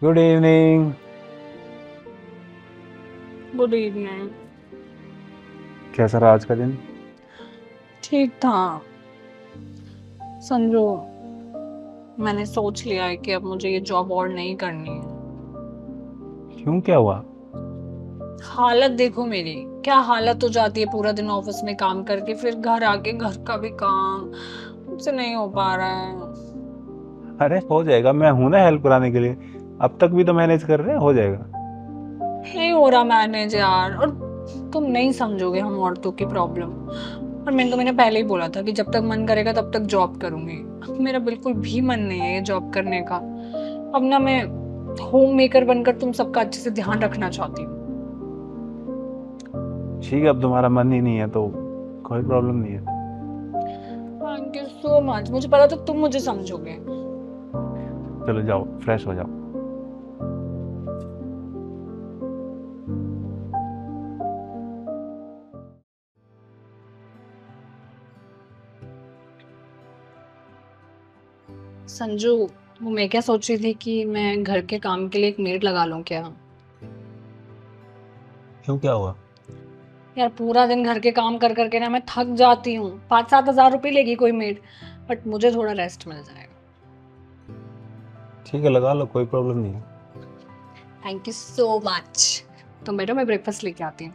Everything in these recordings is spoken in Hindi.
Good evening. Good evening. कैसा रहा आज का दिन? ठीक था। संजू, मैंने सोच लिया है कि अब मुझे ये जॉब और नहीं करनी है। क्यों, क्या हुआ? हालत देखो मेरी, क्या हालत हो जाती है पूरा दिन ऑफिस में काम करके, फिर घर आके घर का भी काम मुझसे नहीं हो पा रहा है। अरे हो जाएगा, मैं हूं ना हेल्प कराने के लिए। अब तक भी तो मैनेज कर रहे हैं, हो जाएगा। नहीं हो रहा मैनेज यार, और तुम नहीं समझोगे हम औरतों की प्रॉब्लम। और मैंने पहले ही बोला था कि जब तक मन करेगा तब तक जॉब करूंगी। अब मेरा बिल्कुल भी मन नहीं है ये जॉब करने का। अब ना मैं होम मेकर बनकर तुम सबका अच्छे से ध्यान रखना चाहती हूँ। ठीक है, अब तुम्हारा मन ही नहीं है तो कोई प्रॉब्लम नहीं है। थैंक यू सो मच, मुझे पता था तुम मुझे समझोगे। चलो जाओ, फ्रेश हो जाओ। संजू, वो मैं क्या सोच रही थी कि मैं घर के काम के लिए एक मेड लगा लूं क्या। क्यों, क्या हुआ? यार पूरा दिन घर के काम कर करके ना मैं थक जाती हूँ। 5-7 हज़ार रुपये लेगी कोई मेड, बट मुझे थोड़ा रेस्ट मिल जाएगा। ठीक है, लगा लो, कोई प्रॉब्लम नहीं है। Thank you so much. तो बेटा मैं ब्रेकफास्ट लेके आती हूँ।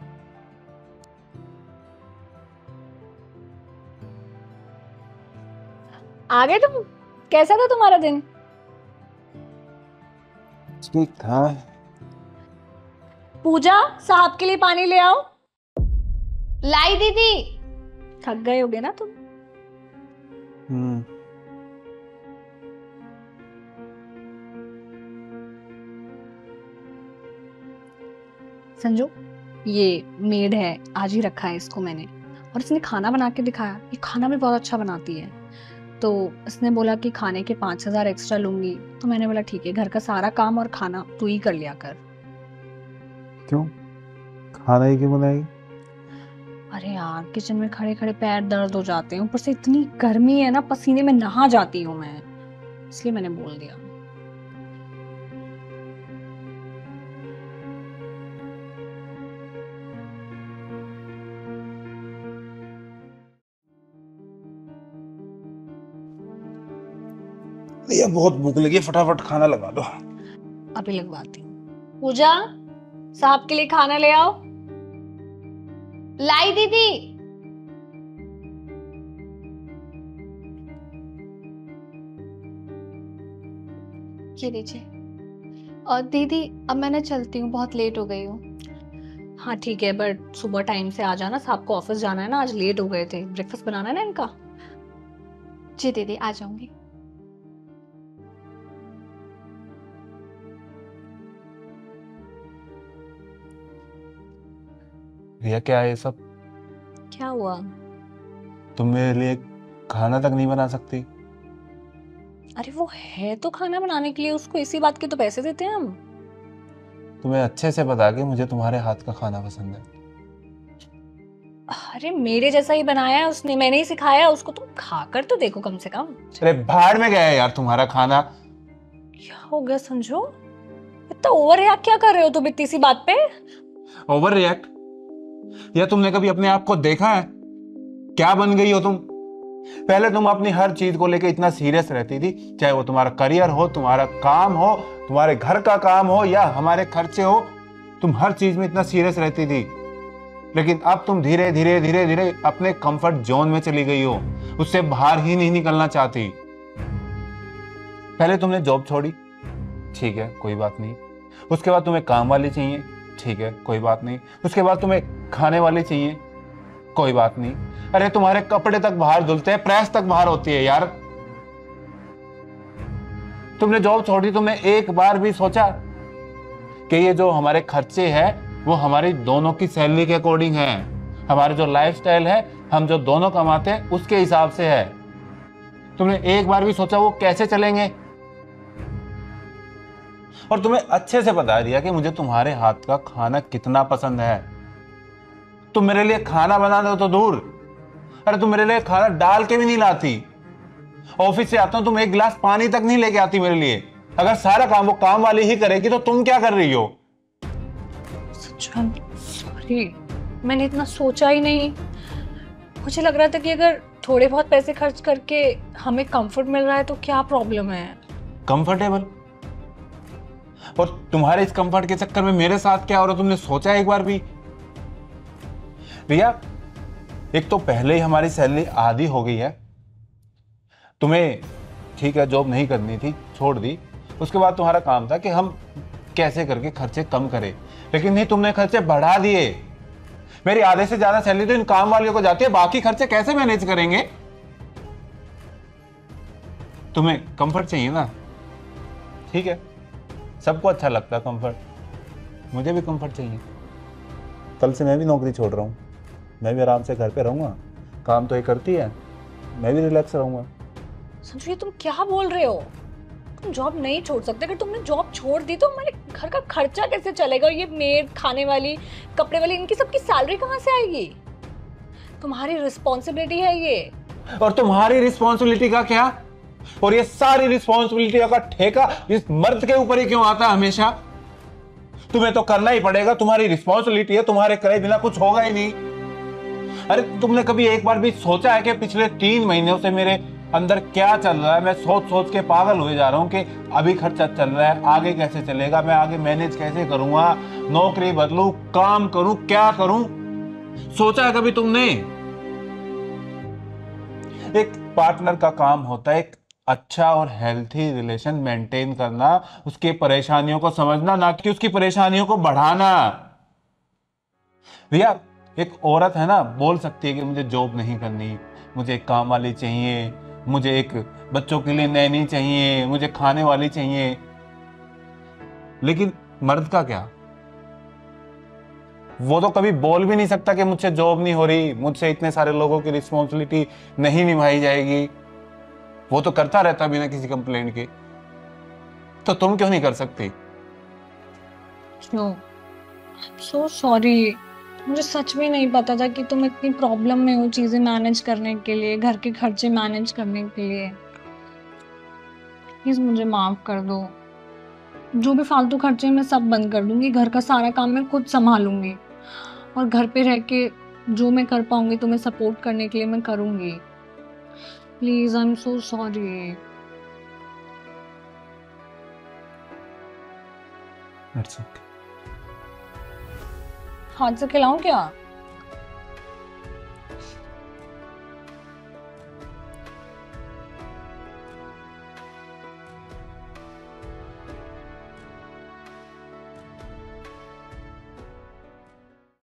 आ गए तुम? कैसा था तुम्हारा दिन? ठीक था। पूजा, साहब के लिए पानी ले आओ। लाई दीदी। थक गए होगे ना तुम। हम्म। संजू, ये मेड है, आज ही रखा है इसको मैंने। और इसने खाना बना के दिखाया, ये खाना भी बहुत अच्छा बनाती है। तो इसने बोला कि खाने के 5,000 एक्स्ट्रा लूंगी। तो मैंने बोला ठीक है, घर का सारा काम और खाना तू ही कर लिया कर। क्यों, खाना ही क्यों बनाएगी? अरे यार, किचन में खड़े खड़े पैर दर्द हो जाते हैं, ऊपर से इतनी गर्मी है ना, पसीने में नहा जाती हूँ मैं, इसलिए मैंने बोल दिया। भैया बहुत भूख लगी है, फटाफट खाना लगा दो। अभी लगवाती हूँ। पूजा, साहब के लिए खाना ले आओ। लाई दीदी। ये लीजिए। और दीदी, अब मैं ना चलती हूँ, बहुत लेट हो गई हूँ। हाँ ठीक है, बट सुबह टाइम से आ जाना, साहब को ऑफिस जाना है ना, आज लेट हो गए थे, ब्रेकफास्ट बनाना है ना इनका। जी दीदी, आ जाऊंगी। भैया क्या है ये सब? क्या हुआ? तुम मेरे लिए खाना तक नहीं बना सकती? अरे वो है तो खाना बनाने के लिए, उसको इसी बात के तो पैसे देते हैं हम। तुम्हें अच्छे से पता कि मुझे तुम्हारे हाथ का खाना पसंद है। अरे मेरे जैसा ही बनाया है उसने, मैंने ही सिखाया उसको, तुम खाकर तो देखो कम से कम। अरे भाड़ में गया है यार तुम्हारा खाना। क्या हो गया संजू, इतना ओवर रिएक्ट क्या कर रहे हो तुम इतनी सी बात पे? Over react? या तुमने कभी अपने आप को देखा है? क्या बन गई हो तुम? पहले तुम अपनी हर चीज को लेकर इतना सीरियस रहती थी, चाहे वो तुम्हारा करियर हो, तुम्हारा काम हो, तुम्हारे घर का काम हो या हमारे खर्चे हो। तुम हर चीज में इतना सीरियस रहती थी। लेकिन अब तुम धीरे धीरे धीरे धीरे अपने कंफर्ट जोन में चली गई हो, उससे बाहर ही नहीं निकलना चाहती। पहले तुमने जॉब छोड़ी, ठीक है कोई बात नहीं। उसके बाद तुम्हें काम वाली चाहिए, ठीक है कोई बात नहीं। उसके बाद तुम्हें खाने वाली चाहिए, कोई बात नहीं। अरे तुम्हारे कपड़े तक बाहर धुलते हैं, प्रेस तक बाहर होती है यार। तुमने जॉब छोड़ी, तुमने एक बार भी सोचा कि ये जो हमारे खर्चे हैं वो हमारी दोनों की सैलरी के अकॉर्डिंग है? हमारे जो लाइफस्टाइल है, हम जो दोनों कमाते हैं उसके हिसाब से है। तुमने एक बार भी सोचा वो कैसे चलेंगे? और तुम्हें अच्छे से बता दिया कि मुझे तुम्हारे हाथ का खाना कितना पसंद है। तुम मेरे लिए खाना बना दो तो दूर, अरे तुम मेरे लिए खाना डाल के भी नहीं लाती। ऑफिस से आता हूं, तुम एक गिलास पानी तक नहीं लेके आती मेरे लिए। अगर सारा काम वो काम वाली ही करेगी तो तुम क्या कर रही हो? सच सॉरी, मैंने इतना सोचा ही नहीं। मुझे लग रहा था कि अगर थोड़े बहुत पैसे खर्च करके हमें कंफर्ट मिल रहा है तो क्या प्रॉब्लम है। कंफर्टेबल? और तुम्हारे इस कंफर्ट के चक्कर में मेरे साथ क्या हो रहा है तुमने सोचा एक बार भी? रिया, एक तो पहले ही हमारी सैलरी आधी हो गई है। तुम्हें ठीक है जॉब नहीं करनी थी, छोड़ दी। उसके बाद तुम्हारा काम था कि हम कैसे करके खर्चे कम करें, लेकिन नहीं, तुमने खर्चे बढ़ा दिए। मेरी आधे से ज्यादा सैलरी तो इन काम वालियों को जाती है, बाकी खर्चे कैसे मैनेज करेंगे? तुम्हें कंफर्ट चाहिए ना, ठीक है, सबको अच्छा लगता है कंफर्ट, मुझे भी कंफर्ट चाहिए। कल से मैं भी नौकरी छोड़ रहा हूँ, मैं भी आराम से घर पे रहूंगा। काम तो ये करती है, मैं भी रिलैक्स रहूंगा। संजू, ये तुम क्या बोल रहे हो? तुम जॉब नहीं छोड़ सकते। अगर तुमने जॉब छोड़ दी तो हमारे घर का खर्चा कैसे चलेगा? ये मेड, खाने वाली, कपड़े वाली, इनकी सबकी सैलरी कहाँ से आएगी? तुम्हारी रिस्पॉन्सिबिलिटी है ये। और तुम्हारी रिस्पॉन्सिबिलिटी का क्या? और ये सारी रिस्पॉन्सिबिलिटी का ठेका इस मर्द के ऊपर ही क्यों आता है हमेशा? तुम्हें तो करना ही पड़ेगा, तुम्हारी रिस्पॉन्सिबिलिटी है, तुम्हारे करे बिना कुछ होगा ही नहीं। अरे तुमने कभी एक बार भी सोचा है कि पिछले 3 महीनों से मेरे अंदर क्या चल रहा है? मैं सोच सोच के पागल हुए जा रहा हूं कि अभी खर्चा चल रहा है, आगे कैसे चलेगा, मैं आगे मैनेज कैसे करूंगा, नौकरी बदलूं, काम करूं, क्या करूं? सोचा है कभी तुमने? एक पार्टनर का काम होता है एक अच्छा और हेल्थी रिलेशन मेंटेन करना, उसकी परेशानियों को समझना, ना कि उसकी परेशानियों को बढ़ाना। भैया, एक औरत है ना, बोल सकती है कि मुझे जॉब नहीं करनी, मुझे एक काम वाली चाहिए, मुझे एक बच्चों के लिए नैनी चाहिए, मुझे खाने वाली चाहिए। लेकिन मर्द का क्या? वो तो कभी बोल भी नहीं सकता कि मुझसे जॉब नहीं हो रही, मुझसे इतने सारे लोगों की रिस्पॉन्सिबिलिटी नहीं निभाई जाएगी। वो तो करता रहता बिना किसी कंप्लेंट के। तो तुम क्यों नहीं कर सकती? क्यों? सो सॉरी, मुझे सच में नहीं पता था कि तुम इतनी प्रॉब्लम में हो चीजें मैनेज करने के लिए, घर के खर्चे मैनेज करने के लिए। प्लीज मुझे माफ कर दो। जो भी फालतू खर्चे मैं सब बंद कर दूंगी, घर का सारा काम मैं खुद संभालूंगी, और घर पे रह के जो मैं कर पाऊंगी तुम्हें सपोर्ट करने के लिए मैं करूंगी। Please, I am so sorry. It's okay. हाथ से खिलाऊं क्या?